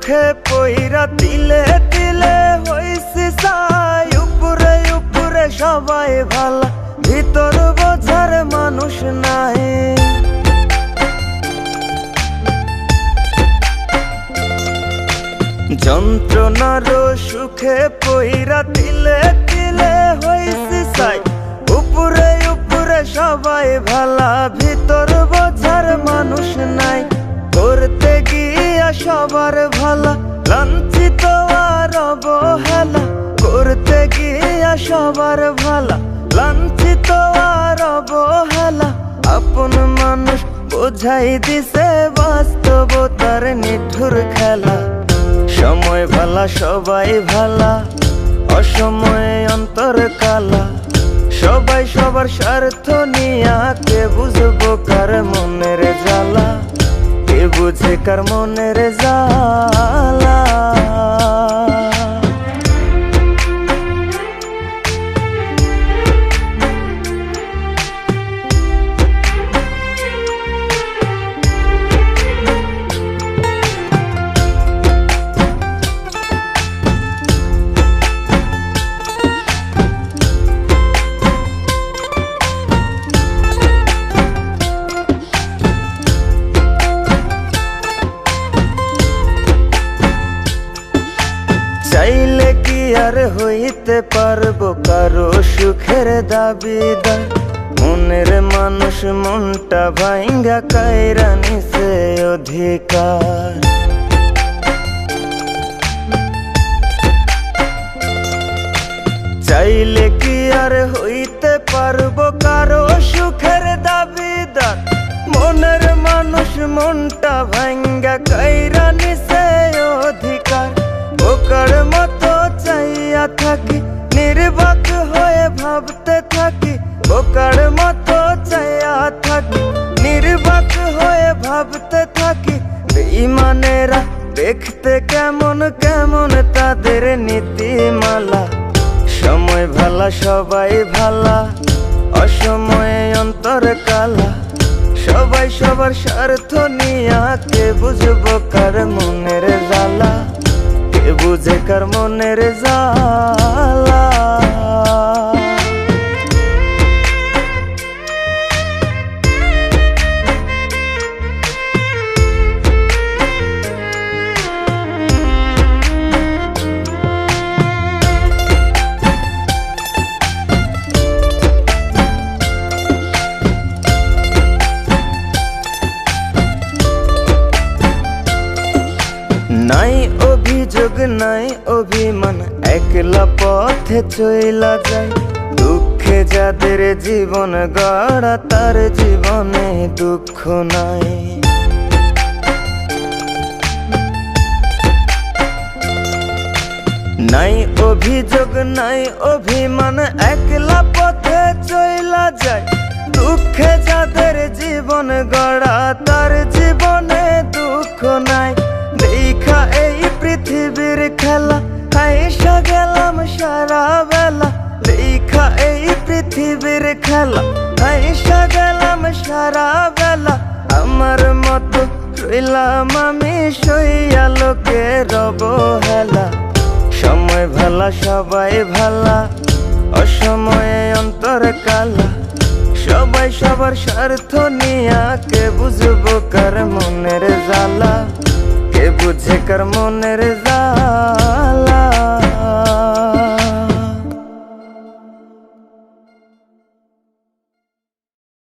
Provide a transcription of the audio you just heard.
সুখে পইরা তিলে তিলে হইছি চাই, উপরে উপরে সবাই ভালা, ভিতর বোঝার মানুষ নাই। যন্ত্রণার সুখে পইরা তিলে তিলে হইছি চাই, উপরে উপরে সবাই ভালা, ভিতর বোঝার মানুষ নাই। করতে গিয়া সবার ভালা, লাঞ্ছিত আর অবহেলা, করতে গিয়া সবার ভালা, লাঞ্ছিত আর অবহেলা। আপন মানুষ বোঝাই দিছে বাস্তবতার নিঠুর খেলা। সময় ভালা সবাই ভালা, অসময়ে অন্তর কালা। সবাই সবার স্বার্থ নিয়া, কে বুঝবো কার মনের জ্বালা, কে বুঝে কার মনের জ্বালা। চাইলে কি আর হইতে পারবো কারো সুখের দাবিদার, মনের মানুষ মনটা ভাঙ্গা কাইরা নিছে অধিকার। চাইলে কি আর হইতে পারবো কারো সুখের দাবিদার, মনের মানুষ মনটা ভাঙ্গা কাইরা নিছে অধিকার। বোকার মতো চাইয়া থাকি, নির্বাক হয়ে ভাবতে থাকি, বোকার মতো চাইয়া থাকি, নির্বাক হয়ে ভাবতে থাকি। বেঈমানেরা দেখতে কেমন কেমন তাদের নীতিমালা। সময় ভালা সবাই ভালা, অসময়ে অন্তর কালা। সবাই সবার স্বার্থ নিয়া, কে বুঝবো কার মনের জ্বালা, কে বুঝে কার মনের জ্বালা। নাই অভিযোগ নাই অভিমান, একলা পথে চইলা যায়। দুঃখে যাদের জীবন গড়া, তার জীবনে দুঃখ নাই। নাই অভিযোগ নাই অভিমান, একলা পথে চইলা যায়। দুঃখে যাদের জীবন গড়া, তার জীবনে দুঃখ নাই। দেখা এই পৃথিবীর খেলা, হাইসা গেলাম সারা বেলা। দেখা এই পৃথিবীর খেলা, হাইসা গেলাম সারা বেলা। আমার মতো রইলাম আমি সইয়া লোকের অবহেলা। সময় ভালা সবাই ভালা, অসময়ে অন্তর কালা। সবাই সবার স্বার্থ নিয়া, কে বুঝবো কার মনের জ্বালা, কে বুঝে কার মনের